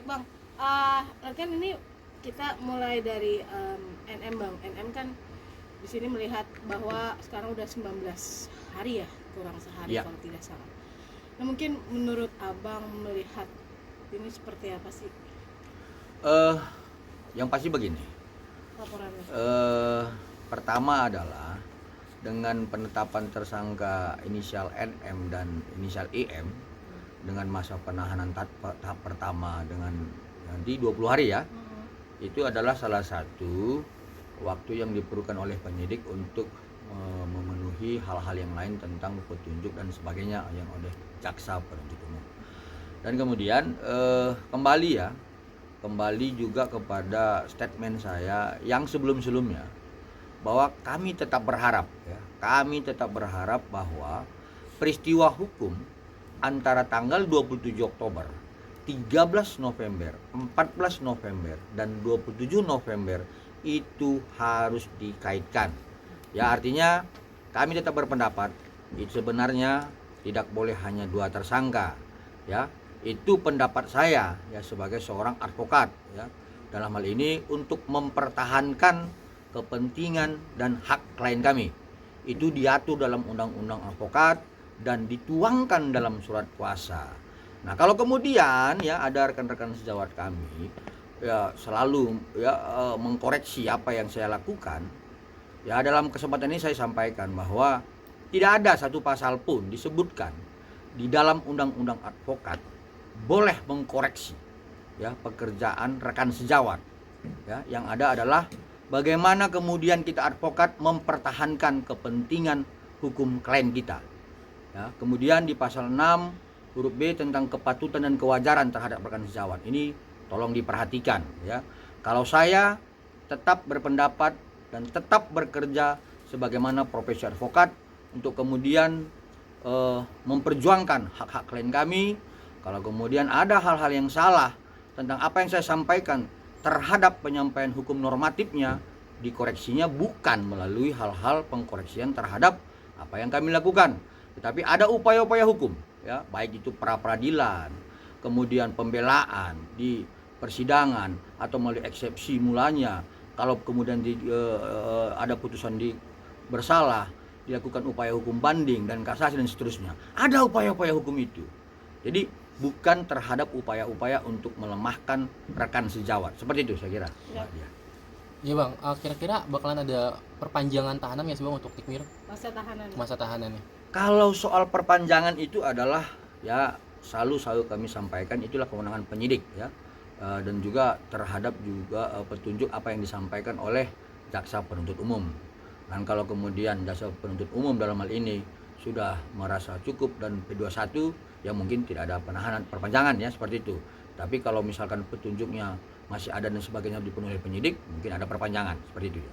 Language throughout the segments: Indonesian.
Baik Bang, kan ini kita mulai dari NM Bang. NM kan di sini melihat bahwa sekarang udah 19 hari ya, kurang sehari Ya. kalau tidak salah. Nah mungkin menurut Abang melihat ini seperti apa sih Yang pasti begini. laporannya? Pertama adalah dengan penetapan tersangka inisial NM dan inisial IM dengan masa penahanan tahap pertama dengan nanti 20 hari ya. Itu adalah salah satu waktu yang diperlukan oleh penyidik untuk memenuhi hal-hal yang lain tentang petunjuk dan sebagainya yang oleh jaksa penuntut umum. Dan kemudian kembali juga kepada statement saya yang sebelum-sebelumnya bahwa kami tetap berharap bahwa peristiwa hukum antara tanggal 27 Oktober, 13 November, 14 November, dan 27 November itu harus dikaitkan. Ya, artinya kami tetap berpendapat itu sebenarnya tidak boleh hanya 2 tersangka. Ya, itu pendapat saya ya sebagai seorang advokat ya. Dalam hal ini untuk mempertahankan kepentingan dan hak klien kami. Itu diatur dalam undang-undang advokat dan dituangkan dalam surat kuasa. Nah, kalau kemudian ya ada rekan-rekan sejawat kami ya selalu ya mengkoreksi apa yang saya lakukan, ya dalam kesempatan ini saya sampaikan bahwa tidak ada satu pasal pun disebutkan di dalam undang-undang advokat boleh mengkoreksi ya pekerjaan rekan sejawat. Ya, yang ada adalah bagaimana kemudian kita advokat mempertahankan kepentingan hukum klien kita. Ya, kemudian di pasal 6 huruf B tentang kepatutan dan kewajaran terhadap rekan sejawat. Ini tolong diperhatikan ya. Kalau saya tetap berpendapat dan tetap bekerja sebagaimana profesi advokat untuk kemudian memperjuangkan hak-hak klien kami. Kalau kemudian ada hal-hal yang salah tentang apa yang saya sampaikan terhadap penyampaian hukum normatifnya, dikoreksinya bukan melalui hal-hal pengkoreksian terhadap apa yang kami lakukan, tetapi ada upaya-upaya hukum ya, baik itu pra peradilan, kemudian pembelaan di persidangan atau melalui eksepsi mulanya. Kalau kemudian ada putusan bersalah, dilakukan upaya hukum banding dan kasasi dan seterusnya. Ada upaya-upaya hukum itu. Jadi bukan terhadap upaya-upaya untuk melemahkan rekan sejawat. Seperti itu saya kira. Ya. Iya Bang, kira-kira bakalan ada perpanjangan tahanan ya sih Bang untuk Tikmir Masa tahanan. masa tahanannya? Kalau soal perpanjangan itu adalah ya selalu kami sampaikan itulah kewenangan penyidik ya. Dan juga terhadap juga petunjuk apa yang disampaikan oleh jaksa penuntut umum. Dan kalau kemudian jaksa penuntut umum dalam hal ini sudah merasa cukup dan P21 ya mungkin tidak ada perpanjangan ya seperti itu. Tapi kalau misalkan petunjuknya masih ada dan sebagainya dipenuhi penyidik, mungkin ada perpanjangan seperti itu ya.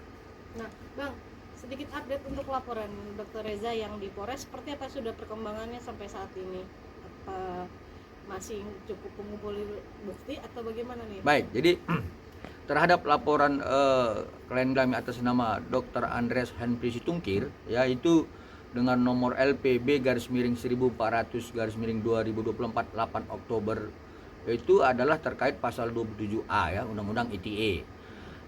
Nah, Bang, sedikit update untuk laporan Dr. Reza yang di Polres, seperti apa sudah perkembangannya sampai saat ini? Apa masih cukup mengumpulkan bukti atau bagaimana nih? Baik, jadi terhadap laporan klien kami atas nama Dr. Andreas Henry Situngkir ya, itu dengan nomor LPB /1400/2024 8 Oktober itu adalah terkait pasal 27A ya Undang-Undang ITE.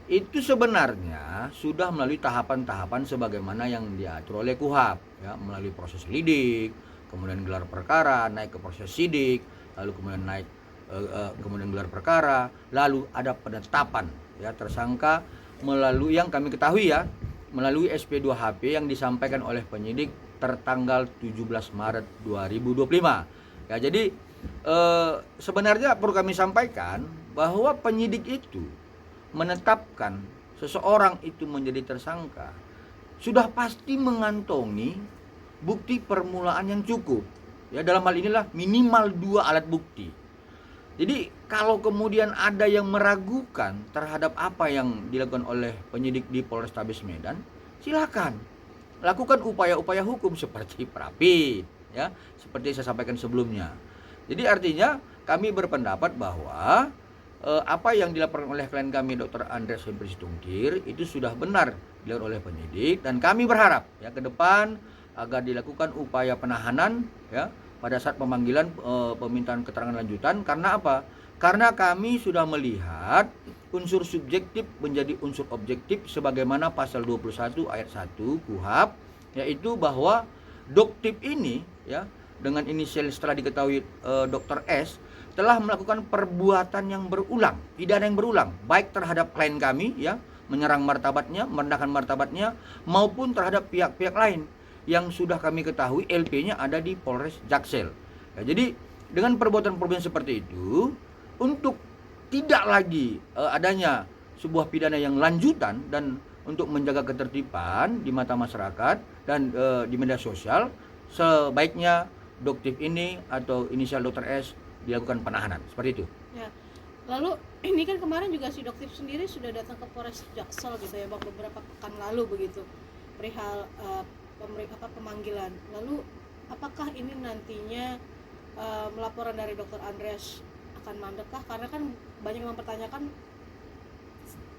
Itu sebenarnya sudah melalui tahapan-tahapan sebagaimana yang diatur oleh KUHAP ya, melalui proses lidik, kemudian gelar perkara, naik ke proses sidik, lalu kemudian naik kemudian gelar perkara, lalu ada penetapan ya tersangka melalui yang kami ketahui ya melalui SP2HP yang disampaikan oleh penyidik tertanggal 17 Maret 2025. Ya, jadi sebenarnya perlu kami sampaikan bahwa penyidik itu menetapkan seseorang itu menjadi tersangka sudah pasti mengantongi bukti permulaan yang cukup. Ya, dalam hal inilah minimal 2 alat bukti. Jadi kalau kemudian ada yang meragukan terhadap apa yang dilakukan oleh penyidik di Polrestabes Medan, silakan lakukan upaya-upaya hukum seperti Prapit, ya, seperti saya sampaikan sebelumnya. Jadi artinya kami berpendapat bahwa apa yang dilaporkan oleh klien kami Dr. Andreas Henry Situngkir itu sudah benar dilakukan oleh penyidik, dan kami berharap ya ke depan agar dilakukan upaya penahanan ya pada saat pemanggilan permintaan keterangan lanjutan. Karena apa? Karena kami sudah melihat unsur subjektif menjadi unsur objektif sebagaimana pasal 21 ayat 1 KUHP, yaitu bahwa Doktip ini ya dengan inisial setelah diketahui Dr. S telah melakukan perbuatan yang berulang, pidana yang berulang, baik terhadap klien kami ya, menyerang martabatnya, merendahkan martabatnya, maupun terhadap pihak-pihak lain yang sudah kami ketahui LP-nya ada di Polres Jaksel. Ya, jadi dengan perbuatan-perbuatan seperti itu, untuk tidak lagi adanya sebuah pidana yang lanjutan dan untuk menjaga ketertiban di mata masyarakat dan di media sosial, sebaiknya Doktip ini atau inisial Dr. S dilakukan penahanan seperti itu. Ya. Lalu ini kan kemarin juga si Doktip sendiri sudah datang ke Polres Jaksel gitu ya Bang, beberapa pekan lalu begitu, perihal pemanggilan. Lalu apakah ini nantinya laporan dari Dr. Andreas akan mandekah? Karena kan banyak yang mempertanyakan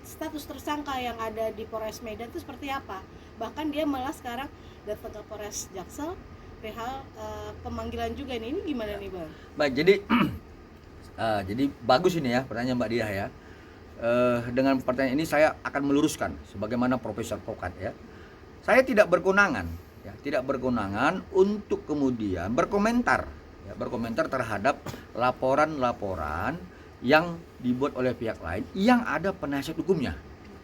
status tersangka yang ada di Polres Medan itu seperti apa. Bahkan dia malah sekarang datang ke Polres Jaksel perihal pemanggilan juga nih. Ini gimana nih Bang? Baik, jadi jadi bagus ini ya pertanyaan Mbak Diah ya. Dengan pertanyaan ini saya akan meluruskan sebagaimana Profesor Pokat ya. Saya tidak berkewenangan ya, tidak berkewenangan untuk kemudian berkomentar ya, berkomentar terhadap laporan-laporan yang dibuat oleh pihak lain yang ada penasihat hukumnya,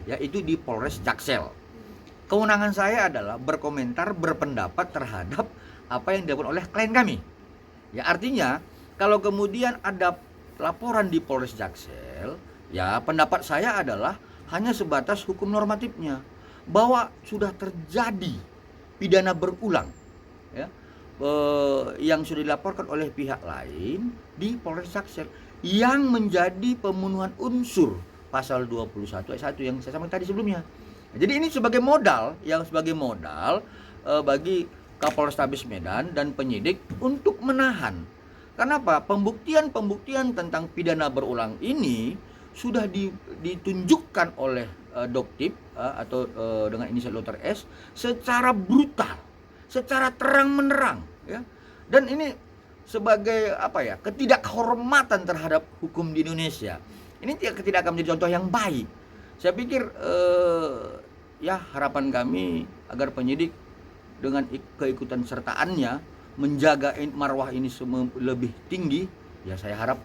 yaitu di Polres Jaksel. Kewenangan saya adalah berkomentar, berpendapat terhadap apa yang dilakukan oleh klien kami. Ya, artinya kalau kemudian ada laporan di Polres Jaksel, ya pendapat saya adalah hanya sebatas hukum normatifnya, bahwa sudah terjadi pidana berulang ya, yang sudah dilaporkan oleh pihak lain di Polres Jaksel yang menjadi pemenuhan unsur pasal 21 ayat 1 yang saya sampaikan tadi sebelumnya. Jadi ini sebagai modal bagi Kapolrestabes Medan dan penyidik untuk menahan. Kenapa? Pembuktian tentang pidana berulang ini sudah ditunjukkan oleh Doktip atau dengan inisial Dr. S secara brutal, secara terang-menerang ya. Dan ini sebagai ketidakhormatan terhadap hukum di Indonesia. Ini tidak akan menjadi contoh yang baik. Saya pikir harapan kami agar penyidik dengan keikutan sertaannya menjaga marwah ini lebih tinggi, ya saya harap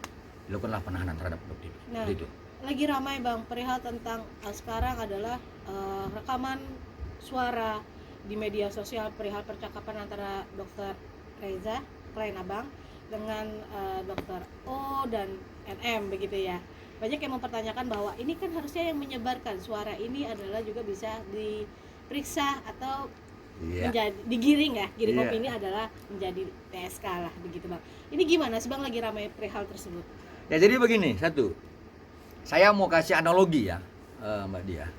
dilakukanlah penahanan terhadap Doktip. Nah, itu. Lagi ramai Bang perihal tentang sekarang adalah rekaman suara di media sosial perihal percakapan antara Dr. Reza, klien Abang, dengan Dr. O dan NM begitu ya. Banyak yang mempertanyakan bahwa ini kan harusnya yang menyebarkan suara ini adalah juga bisa diperiksa atau menjadi digiring ya, giring opini adalah menjadi TSK lah begitu Bang. Ini gimana sih Bang, lagi ramai perihal tersebut? Ya jadi begini, satu, saya mau kasih analogi ya Mbak Dia.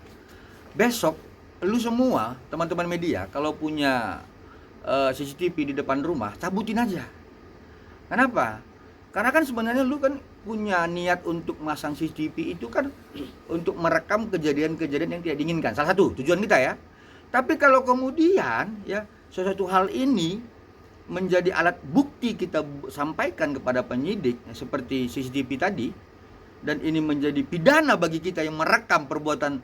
Besok lu semua teman-teman media kalau punya CCTV di depan rumah, cabutin aja. Kenapa? Karena kan sebenarnya lu kan punya niat untuk masang CCTV itu kan untuk merekam kejadian-kejadian yang tidak diinginkan. Salah satu tujuan kita ya. Tapi kalau kemudian ya sesuatu hal ini menjadi alat bukti kita sampaikan kepada penyidik seperti CCTV tadi, dan ini menjadi pidana bagi kita yang merekam perbuatan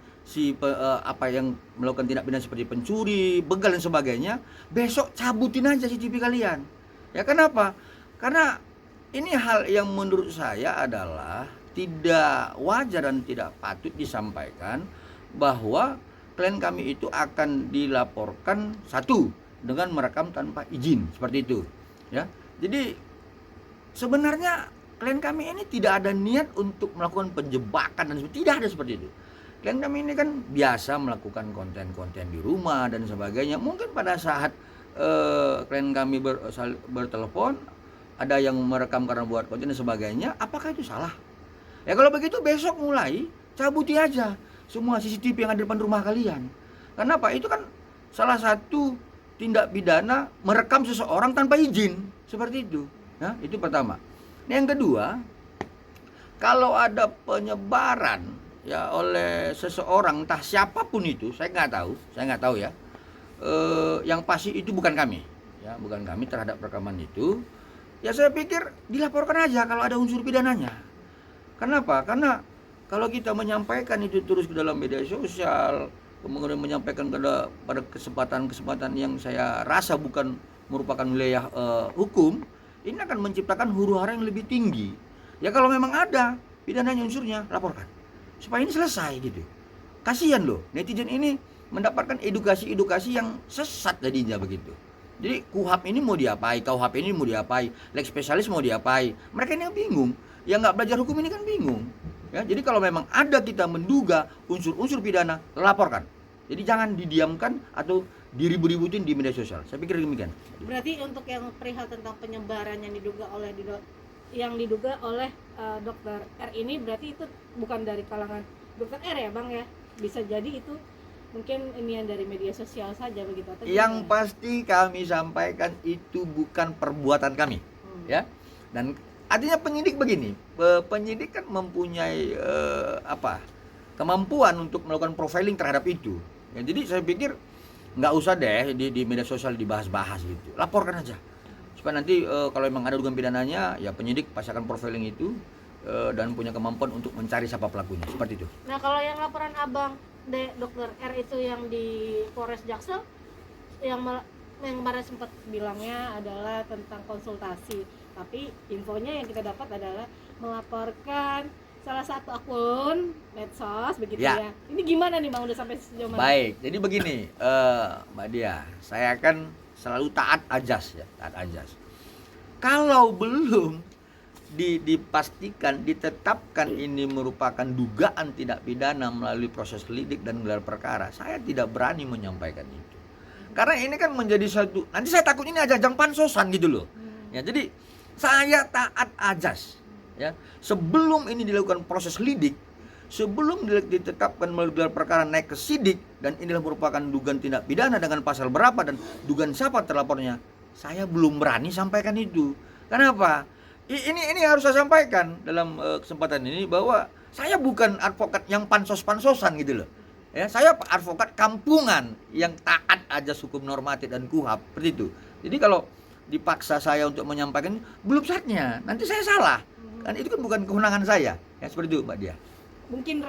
yang melakukan tindak pidana seperti pencuri, begal dan sebagainya, besok cabutin aja CCTV kalian. Ya kenapa? Karena ini hal yang menurut saya adalah tidak wajar dan tidak patut disampaikan, bahwa klien kami itu akan dilaporkan satu dengan merekam tanpa izin seperti itu ya. Jadi sebenarnya klien kami ini tidak ada niat untuk melakukan penjebakan dan tidak ada seperti itu. Klien kami ini kan biasa melakukan konten-konten di rumah dan sebagainya. Mungkin pada saat klien kami bertelepon, ada yang merekam karena buat konten dan sebagainya, apakah itu salah? Ya kalau begitu besok mulai cabuti aja semua CCTV yang ada di depan rumah kalian. Kenapa? Itu kan salah satu tindak pidana merekam seseorang tanpa izin, seperti itu. Ya, itu pertama. Yang kedua, kalau ada penyebaran ya oleh seseorang, entah siapapun itu, saya nggak tahu ya. Yang pasti itu bukan kami, ya, bukan kami terhadap rekaman itu. Ya saya pikir dilaporkan aja kalau ada unsur pidananya. Kenapa? Karena kalau kita menyampaikan itu terus ke dalam media sosial, kemudian menyampaikan pada kesempatan-kesempatan yang saya rasa bukan merupakan wilayah hukum, ini akan menciptakan huru-hara yang lebih tinggi. Ya kalau memang ada pidananya unsurnya, laporkan. Supaya ini selesai gitu. Kasihan loh, netizen ini mendapatkan edukasi-edukasi yang sesat jadinya begitu. Jadi KUHP ini mau diapai, KUHP ini mau diapai, lex spesialis mau diapai. Mereka ini yang bingung. Yang nggak belajar hukum ini kan bingung. Ya, jadi kalau memang ada kita menduga unsur-unsur pidana, laporkan. Jadi jangan didiamkan atau diribut-ributin di media sosial. Saya pikir demikian. Berarti untuk yang perihal tentang penyebaran yang diduga oleh dokter R ini, berarti itu bukan dari kalangan dokter R ya Bang ya? Bisa jadi itu mungkin ini yang dari media sosial saja begitu atau Yang gimana? pasti kami sampaikan itu bukan perbuatan kami, ya. Dan artinya penyidik begini, penyidik kan mempunyai kemampuan untuk melakukan profiling terhadap itu. Ya, jadi saya pikir nggak usah deh di media sosial dibahas-bahas gitu. Laporkan aja. Supaya nanti kalau memang ada dugaan pidananya, ya penyidik pasti akan profiling itu dan punya kemampuan untuk mencari siapa pelakunya. Seperti itu. Nah kalau yang laporan Abang dokter R itu yang di Polres Jaksel yang kemarin sempat bilangnya adalah tentang konsultasi, tapi infonya yang kita dapat adalah melaporkan salah satu akun medsos begitu Ya. ya. Ini gimana nih Bang, udah sampai sejauh mana? Baik, jadi begini, Mbak Dia, saya kan selalu taat ajas ya, taat ajas. Kalau belum dipastikan, ditetapkan ini merupakan dugaan tindak pidana melalui proses lidik dan gelar perkara, saya tidak berani menyampaikan itu. Karena ini kan menjadi satu, nanti saya takut ini ajang pansosan gitu loh. Ya, jadi saya taat ajas. Ya, sebelum ini dilakukan proses lidik, sebelum ditetapkan melalui gelar perkara naik ke sidik dan inilah merupakan dugaan tindak pidana dengan pasal berapa dan dugaan siapa terlapornya, saya belum berani sampaikan itu. Kenapa? Ini harus saya sampaikan dalam kesempatan ini bahwa saya bukan advokat yang pansos-pansosan gitu loh. Ya, saya advokat kampungan yang taat ajas hukum normatif dan KUHP seperti itu. Jadi kalau dipaksa saya untuk menyampaikan, belum saatnya, nanti saya salah. Kan itu kan bukan kewenangan saya. Ya seperti itu Mbak Dia. Mungkin